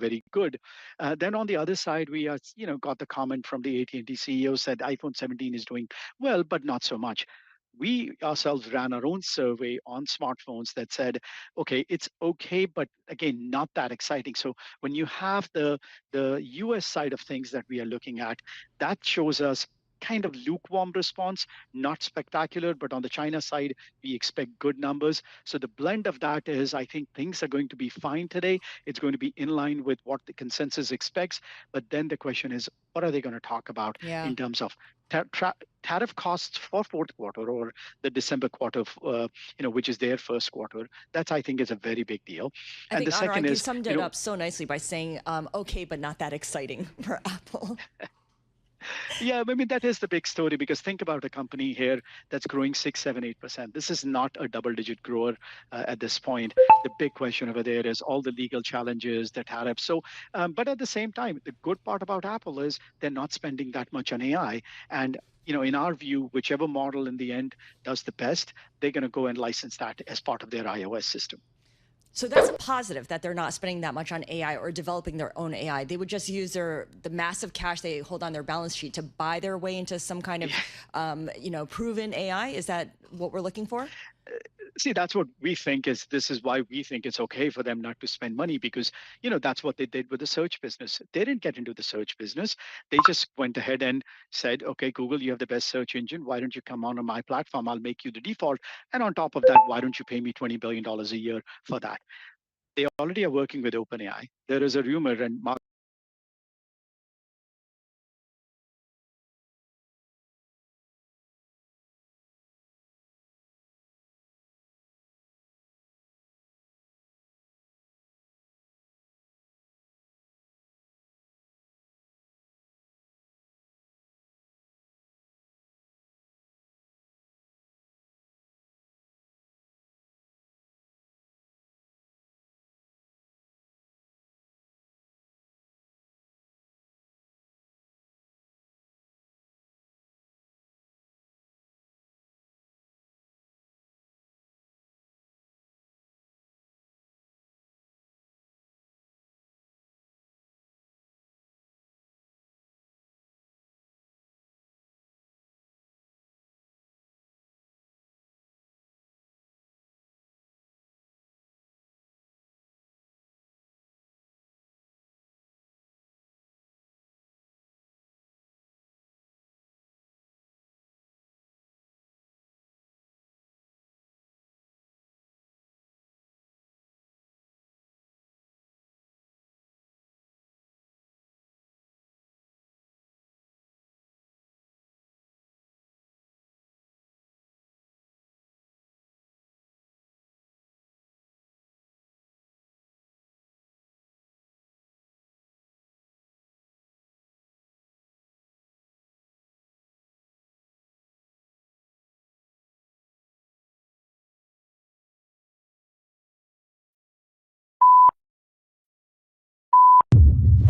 very good. Then on the other side, we are, got the comment from the AT&T CEO said iPhone 17 is doing well, but not so much. We ourselves ran our own survey on smartphones that said, okay, it's okay, but again, not that exciting. So when you have the US side of things that we are looking at, that shows us kind of lukewarm response, not spectacular, but on the China side, we expect good numbers. So the blend of that is, I think things are going to be fine today. It's going to be in line with what the consensus expects. But then the question is, what are they going to talk about Yeah. in terms of tariff costs for fourth quarter or the December quarter, which is their first quarter? That's, I think, is a very big deal. I And the think second Anurag, you is, summed it up so nicely by saying, okay, but not that exciting for Apple. yeah, I mean, that is the big story because think about a company here that's growing 6, 7, 8%. This is not a double digit grower at this point. The big question over there is all the legal challenges, the tariffs. So, but at the same time, the good part about Apple is they're not spending that much on AI. And in our view, whichever model in the end does the best, they're going to go and license that as part of their iOS system. So that's a positive that they're not spending that much on AI or developing their own AI. They would just use the massive cash they hold on their balance sheet to buy their way into some kind of, proven AI. Is that what we're looking for? See, that's what we think is this is why we think it's okay for them not to spend money because that's what they did with the search business. They didn't get into the search business. They just went ahead and said, okay, Google, you have the best search engine. Why don't you come on my platform? I'll make you the default. And on top of that, why don't you pay me $20 billion a year for that? They already are working with OpenAI. There is a rumor, and Mark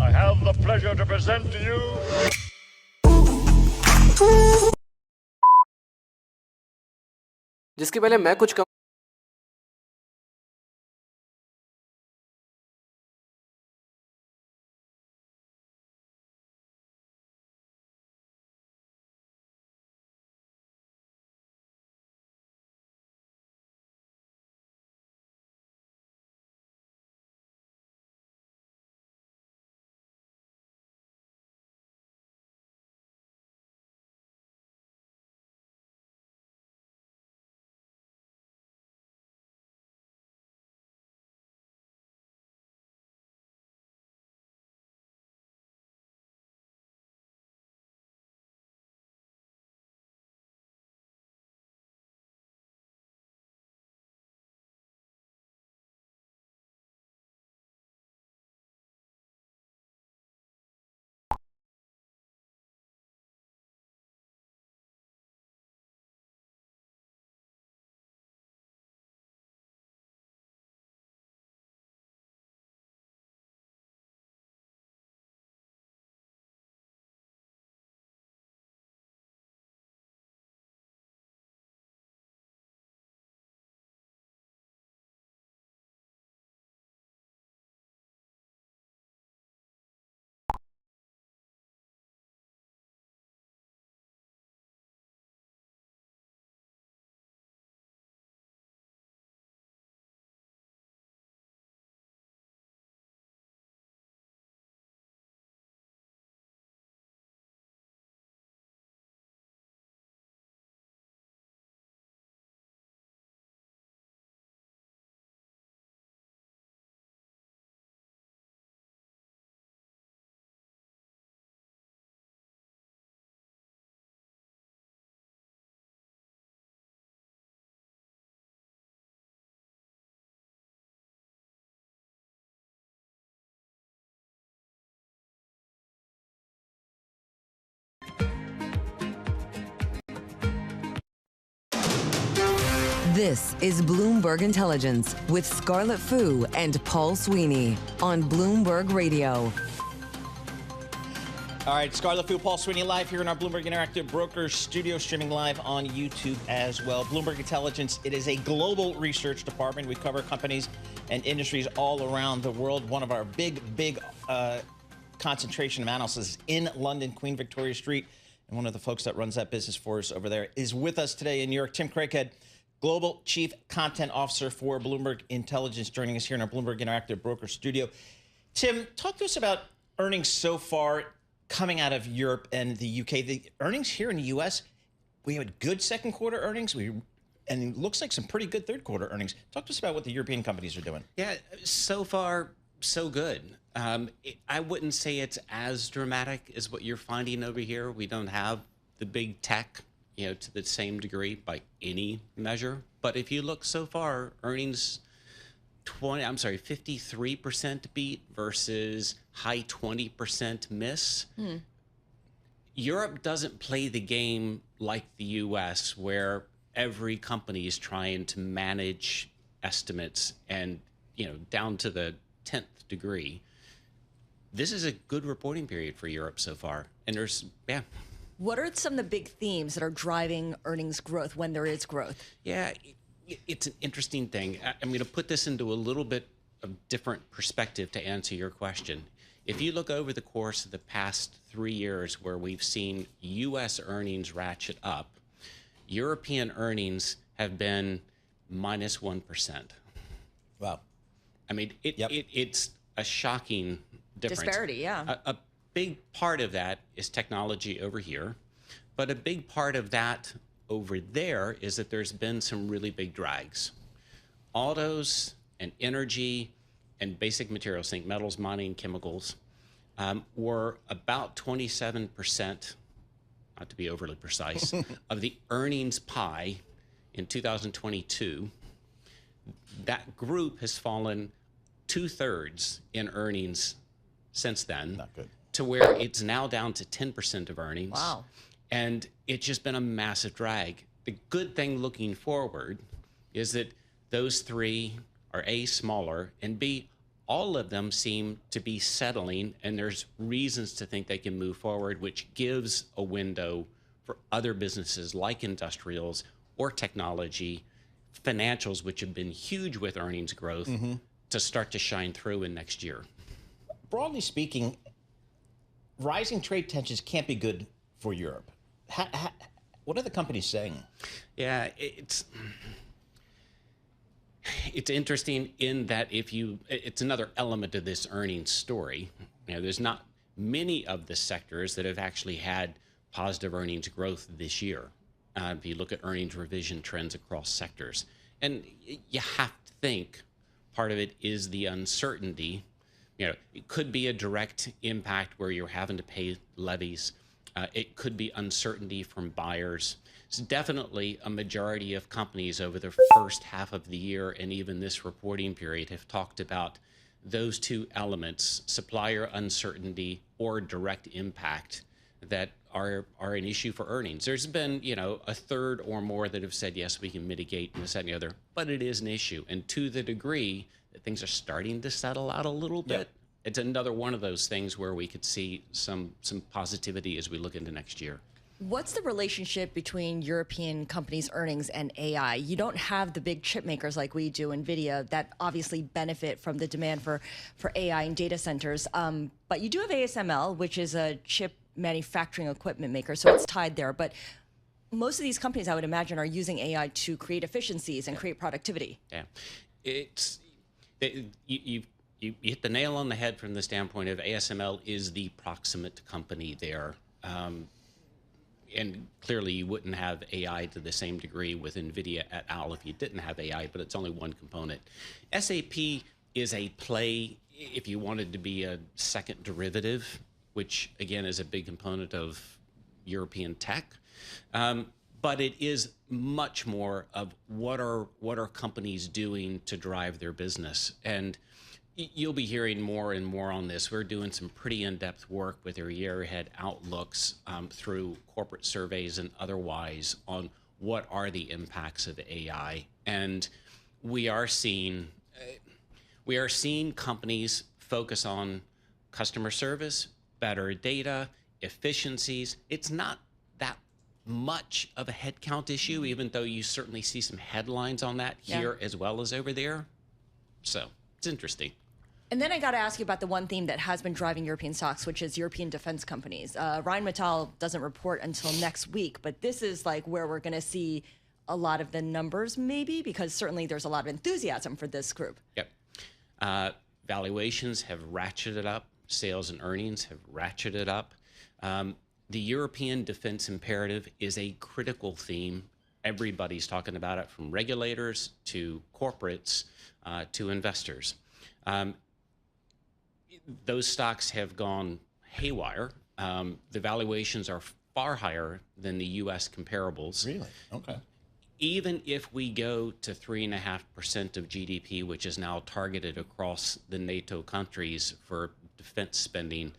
I have the pleasure to present to you जिसके पहले मैं कुछ This is Bloomberg Intelligence with Scarlett Fu and Paul Sweeney on Bloomberg Radio. All right, Scarlett Fu, Paul Sweeney live here in our Bloomberg Interactive Brokers studio, streaming live on YouTube as well. Bloomberg Intelligence, it is a global research department. We cover companies and industries all around the world. One of our big concentration of analysts is in London, Queen Victoria Street. And one of the folks that runs that business for us over there is with us today in New York. Tim Craighead, Global Chief Content Officer for Bloomberg Intelligence, joining us here in our Bloomberg Interactive Broker studio. Tim, talk to us about earnings so far coming out of Europe and the UK. The earnings here in the US, we had good second quarter earnings, and it looks like some pretty good third quarter earnings. Talk to us about what the European companies are doing. Yeah, so far, so good. I wouldn't say it's as dramatic as what you're finding over here. We don't have the big tech, to the same degree by any measure. But if you look so far, earnings 53% beat versus high 20% miss. Europe doesn't play the game like the US, where every company is trying to manage estimates and, down to the 10th degree. This is a good reporting period for Europe so far. And What are some of the big themes that are driving earnings growth when there is growth? Yeah, it's an interesting thing. I'm going to put this into a little bit of different perspective to answer your question. If you look over the course of the past 3 years where we've seen U.S. earnings ratchet up, European earnings have been minus 1%. Wow. I mean, it's a shocking difference. Disparity, yeah. A big part of that is technology over here, but a big part of that over there is that there's been some really big drags. Autos and energy and basic materials, think metals, mining, chemicals, were about 27%, not to be overly precise, of the earnings pie in 2022. That group has fallen 2/3 in earnings since then. Not good. To where it's now down to 10% of earnings. Wow. And it's just been a massive drag. The good thing looking forward is that those three are A, smaller, and B, all of them seem to be settling, and there's reasons to think they can move forward, which gives a window for other businesses like industrials or technology, financials, which have been huge with earnings growth, to start to shine through in next year. Broadly speaking, rising trade tensions can't be good for Europe. What are the companies saying? Yeah, it's interesting in that it's another element of this earnings story. There's not many of the sectors that have actually had positive earnings growth this year. If you look at earnings revision trends across sectors, and you have to think part of it is the uncertainty. It could be a direct impact where you're having to pay levies. It could be uncertainty from buyers. It's definitely a majority of companies over the first half of the year and even this reporting period have talked about those two elements, supplier uncertainty or direct impact, that are an issue for earnings. There's been, a third or more that have said, yes, we can mitigate and this, that, and the other, but it is an issue. And to the degree that things are starting to settle out a little bit, it's another one of those things where we could see some positivity as we look into next year. What's the relationship between European companies' earnings and AI? You don't have the big chip makers like we do, NVIDIA, that obviously benefit from the demand for AI and data centers. But you do have ASML, which is a chip manufacturing equipment maker, so it's tied there. But most of these companies, I would imagine, are using AI to create efficiencies and create productivity. Yeah, you hit the nail on the head from the standpoint of ASML is the proximate company there. And clearly you wouldn't have AI to the same degree with NVIDIA et al. If you didn't have AI, but it's only one component. SAP is a play if you wanted to be a second derivative, which again is a big component of European tech. But it is much more of what are companies doing to drive their business. And you'll be hearing more and more on this. We're doing some pretty in-depth work with our year-ahead outlooks through corporate surveys and otherwise on what are the impacts of AI And we are seeing companies focus on customer service, better data, efficiencies. It's not that much of a headcount issue, even though you certainly see some headlines on that here as well as over there. So it's interesting. And then I got to ask you about the one theme that has been driving European stocks, which is European defense companies. Rheinmetall doesn't report until next week, but this is like where we're going to see a lot of the numbers, maybe, because certainly there's a lot of enthusiasm for this group. Yep. Valuations have ratcheted up. Sales and earnings have ratcheted up. The European defense imperative is a critical theme. Everybody's talking about it, from regulators to corporates to investors. Those stocks have gone haywire. The valuations are far higher than the U.S. comparables. Really? Okay. Even if we go to 3.5% of GDP, which is now targeted across the NATO countries for defense spending,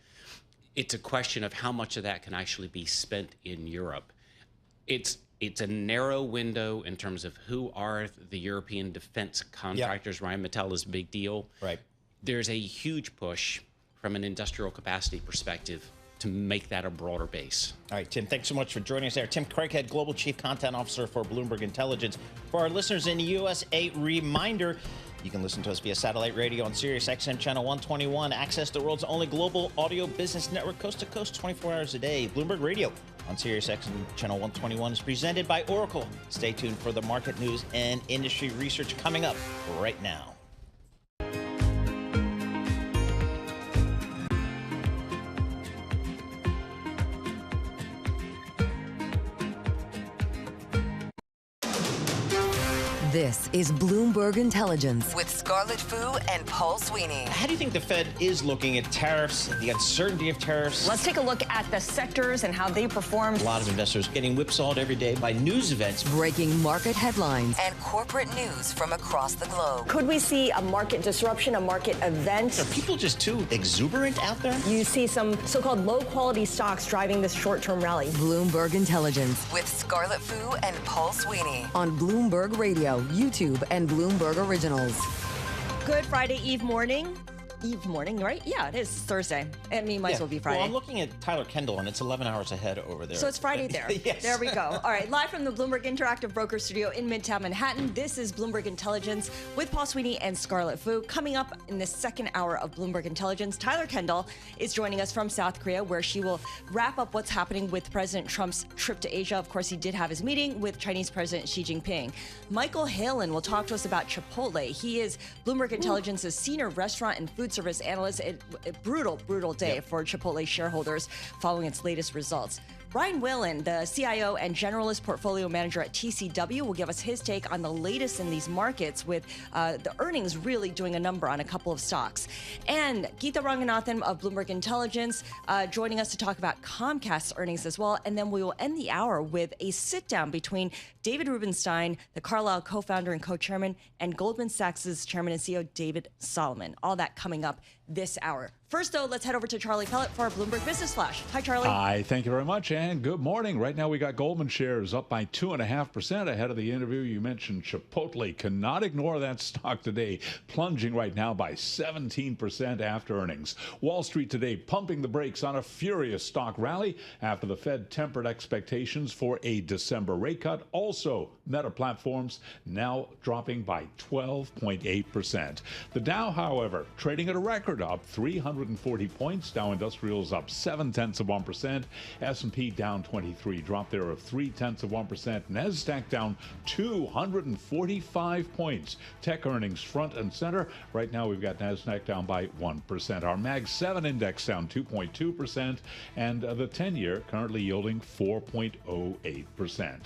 it's a question of how much of that can actually be spent in Europe. It's a narrow window in terms of who are the European defense contractors. Yep. Rheinmetall is a big deal. Right. There's a huge push from an industrial capacity perspective to make that a broader base. All right, Tim, thanks so much for joining us there. Tim Craighead, Global Chief Content Officer for Bloomberg Intelligence. For our listeners in the U.S., a reminder, you can listen to us via satellite radio on Sirius XM Channel 121. Access the world's only global audio business network, coast to coast, 24 hours a day. Bloomberg Radio on Sirius XM Channel 121 is presented by Oracle. Stay tuned for the market news and industry research coming up right now. This is Bloomberg Intelligence with Scarlett Fu and Paul Sweeney. How do you think the Fed is looking at tariffs, the uncertainty of tariffs? Let's take a look at the sectors and how they performed. A lot of investors getting whipsawed every day by news events. Breaking market headlines and corporate news from across the globe. Could we see a market disruption, a market event? Are people just too exuberant out there? You see some so-called low-quality stocks driving this short-term rally. Bloomberg Intelligence with Scarlett Fu and Paul Sweeney on Bloomberg Radio, YouTube, and Bloomberg Originals. Good Friday Eve morning. Eve morning, right? Yeah, it is Thursday. I mean, might as well be Friday. Well, I'm looking at Tyler Kendall, and it's 11 hours ahead over there. So it's Friday there. Yes. There we go. All right, live from the Bloomberg Interactive Broker Studio in Midtown Manhattan, this is Bloomberg Intelligence with Paul Sweeney and Scarlett Fu. Coming up in the second hour of Bloomberg Intelligence, Tyler Kendall is joining us from South Korea, where she will wrap up what's happening with President Trump's trip to Asia. Of course, he did have his meeting with Chinese President Xi Jinping. Michael Halen will talk to us about Chipotle. He is Bloomberg Intelligence's senior restaurant and food service analyst. A brutal day for Chipotle shareholders following its latest results. Brian Whalen, the CIO and generalist portfolio manager at TCW, will give us his take on the latest in these markets, with the earnings really doing a number on a couple of stocks. And Geeta Ranganathan of Bloomberg Intelligence joining us to talk about Comcast's earnings as well. And then we will end the hour with a sit-down between David Rubenstein, the Carlyle co-founder and co-chairman, and Goldman Sachs' chairman and CEO, David Solomon. All that coming up this hour. First, though, let's head over to Charlie Pellet for our Bloomberg Business Flash. Hi, Charlie. Hi, thank you very much, and good morning. Right now, we got Goldman shares up by 2.5% ahead of the interview. You mentioned Chipotle. Cannot ignore that stock today, plunging right now by 17% after earnings. Wall Street today pumping the brakes on a furious stock rally after the Fed tempered expectations for a December rate cut. Also, Meta Platforms now dropping by 12.8%. The Dow, however, trading at a record up 340 points. Dow Industrials up 0.7%. S&P down 23, drop there of 0.3%. Nasdaq down 245 points. Tech earnings front and center. Right now we've got Nasdaq down by 1%. Our Mag 7 index down 2.2%, and the 10-year currently yielding 4.08%.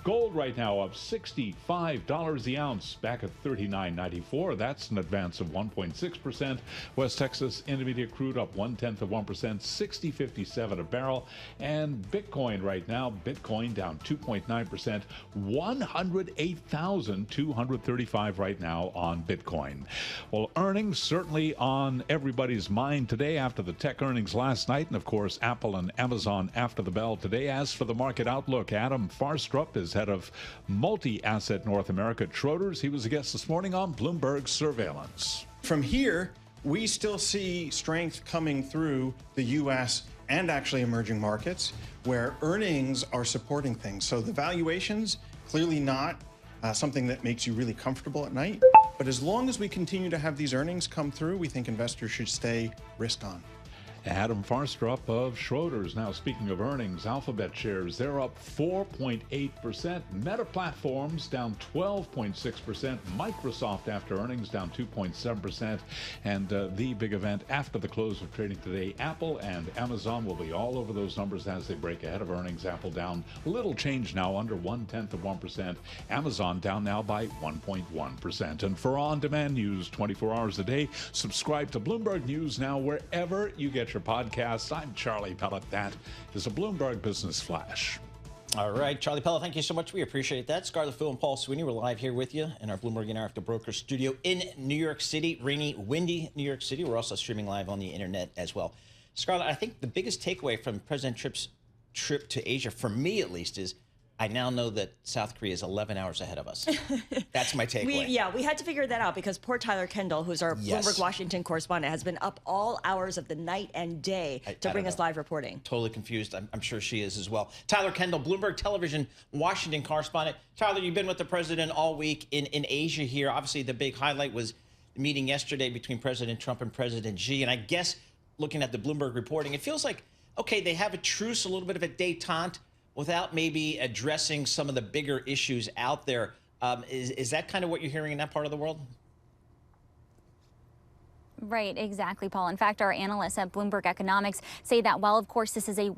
Gold right now up $65 the ounce, back at $39.94. That's an advance of 1.6%. West West Texas Intermediate crude up 0.1%, 60.57 a barrel. And Bitcoin right now, Bitcoin down 2.9%, 108,235 right now on Bitcoin. Well, earnings certainly on everybody's mind today after the tech earnings last night, and of course Apple and Amazon after the bell today. As for the market outlook, Adam Farstrup is head of multi-asset North America at Schroders. He was a guest this morning on Bloomberg Surveillance. From here, we still see strength coming through the U.S. and actually emerging markets where earnings are supporting things. So the valuations, clearly not something that makes you really comfortable at night. But as long as we continue to have these earnings come through, we think investors should stay risk on. Adam Farstrup of Schroders. Now, speaking of earnings, Alphabet shares, they're up 4.8%. Meta Platforms down 12.6%. Microsoft after earnings down 2.7%. And the big event after the close of trading today, Apple and Amazon will be all over those numbers as they break ahead of earnings. Apple down little change now, under 0.1%. Amazon down now by 1.1%. And for on-demand news 24 hours a day, subscribe to Bloomberg News Now wherever you get your podcasts. I'm Charlie Pellet. That is a Bloomberg Business Flash. All right, Charlie Pellet, thank you so much. We appreciate that. Scarlett Fu and Paul Sweeney, we're live here with you in our Bloomberg Interactive Broker studio in New York City, rainy, windy New York City. We're also streaming live on the internet as well. Scarlett, I think the biggest takeaway from President Trump's trip to Asia, for me at least, is I now know that South Korea is 11 hours ahead of us. That's my takeaway. We had to figure that out because poor Tyler Kendall, who's our Bloomberg Washington correspondent, has been up all hours of the night and day to bring us live reporting. Totally confused. I'm sure she is as well. Tyler Kendall, Bloomberg Television Washington correspondent. Tyler, you've been with the president all week in Asia here. Obviously, the big highlight was the meeting yesterday between President Trump and President Xi. And I guess looking at the Bloomberg reporting, it feels like, okay, they have a truce, a little bit of a détente, without maybe addressing some of the bigger issues out there. Is that kind of what you're hearing in that part of the world? Right, exactly, Paul. In fact, our analysts at Bloomberg Economics say that while, of course, this is a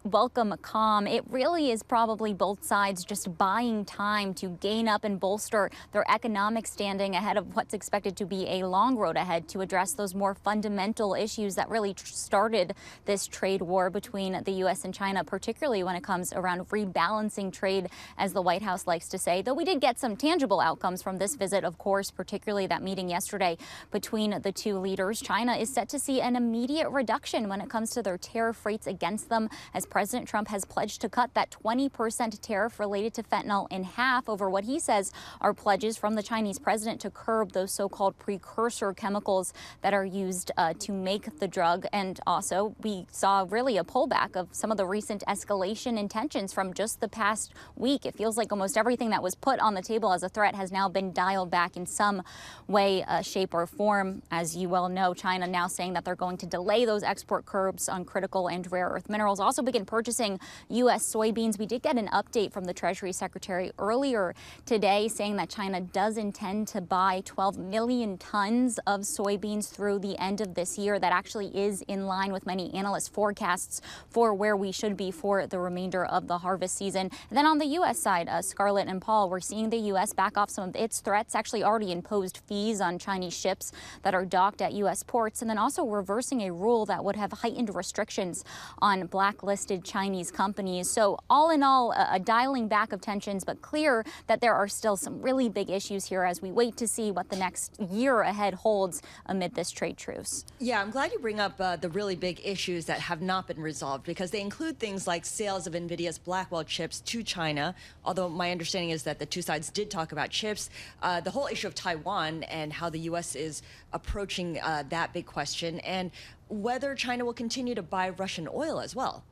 welcome calm, it really is probably both sides just buying time to gain up and bolster their economic standing ahead of what's expected to be a long road ahead to address those more fundamental issues that really started this trade war between the U.S. and China, particularly when it comes around rebalancing trade, as the White House likes to say. Though we did get some tangible outcomes from this visit, of course, particularly that meeting yesterday between the two leaders. China is set to see an immediate reduction when it comes to their tariff rates against them, as President Trump has pledged to cut that 20% tariff related to fentanyl in half over what he says are pledges from the Chinese president to curb those so-called precursor chemicals that are used to make the drug. And also, we saw really a pullback of some of the recent escalation in tensions from just the past week. It feels like almost everything that was put on the table as a threat has now been dialed back in some way, shape, or form. As you well know, China now saying that they're going to delay those export curbs on critical and rare earth minerals, also begin purchasing U.S. soybeans. We did get an update from the Treasury Secretary earlier today saying that China does intend to buy 12 million tons of soybeans through the end of this year. That actually is in line with many analyst forecasts for where we should be for the remainder of the harvest season. And then on the U.S. side, Scarlett and Paul, we're seeing the U.S. back off some of its threats, actually already imposed fees on Chinese ships that are docked at U.S. ports, and then also reversing a rule that would have heightened restrictions on blacklisted Chinese companies. So all in all, a dialing back of tensions, but clear that there are still some really big issues here as we wait to see what the next year ahead holds amid this trade truce. Yeah, I'm glad you bring up the really big issues that have not been resolved, because they include things like sales of NVIDIA's Blackwell chips to China, although my understanding is that the two sides did talk about chips, the whole issue of Taiwan and how the U.S. is approaching that big question, and whether China will continue to buy Russian oil as well.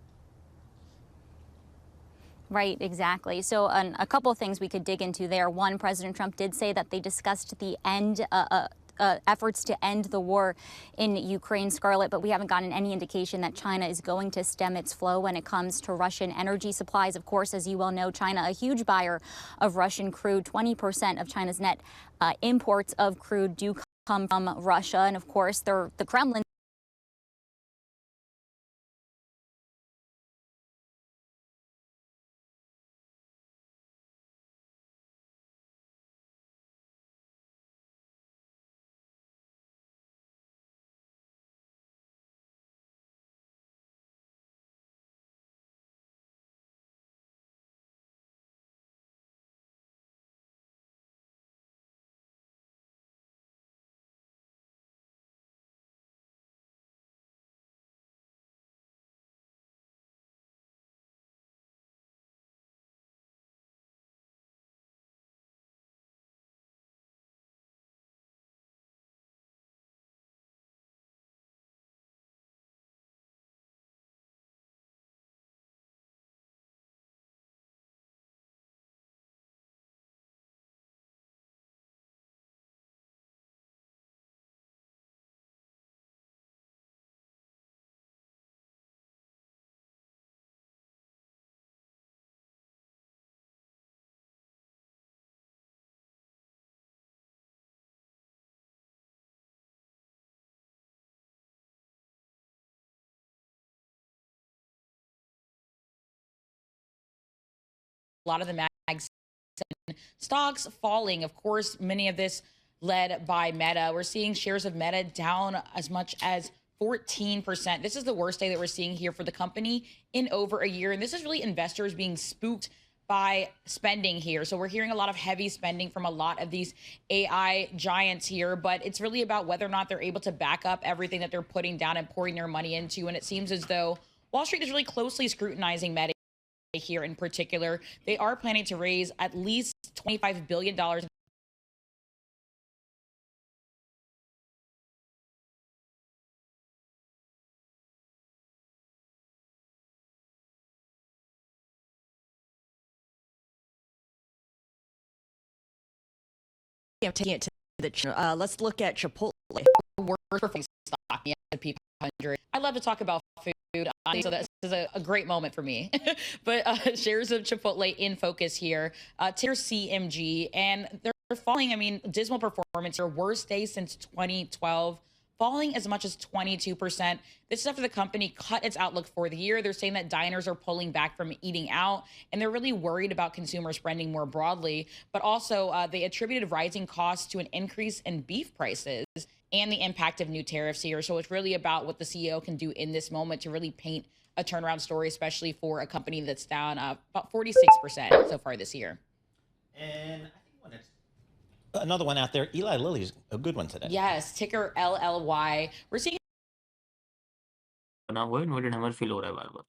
Right, exactly. So a couple of things we could dig into there. One, President Trump did say that they discussed the efforts to end the war in Ukraine, Scarlett, but we haven't gotten any indication that China is going to stem its flow when it comes to Russian energy supplies. Of course, as you well know, China, a huge buyer of Russian crude. 20% of China's net imports of crude do come from Russia. And of course, the Kremlin lot of the mags stocks falling. Of course, many of this led by Meta. We're seeing shares of Meta down as much as 14%. This is the worst day that we're seeing here for the company in over a year. And this is really investors being spooked by spending here. So we're hearing a lot of heavy spending from a lot of these AI giants here, but it's really about whether or not they're able to back up everything that they're putting down and pouring their money into. And it seems as though Wall Street is really closely scrutinizing Meta here in particular. They are planning to raise at least $25 billion I'm taking it to the let's look at Chipotle. worst performing stock in the S&P 500. I love to talk about food, so this is a great moment for me. But shares of Chipotle in focus here, ticker CMG, and they're falling. I mean, dismal performance, their worst day since 2012. Falling as much as 22%. This is after the company cut its outlook for the year. They're saying that diners are pulling back from eating out, and they're really worried about consumer spending more broadly. But also, they attributed rising costs to an increase in beef prices and the impact of new tariffs here. So it's really about what the CEO can do in this moment to really paint a turnaround story, especially for a company that's down about 46% so far this year. And another one out there, Eli Lilly's a good one today. Yes, ticker LLY. We're seeing बना हुआ है inverted hammer feel हो रहा है बार बार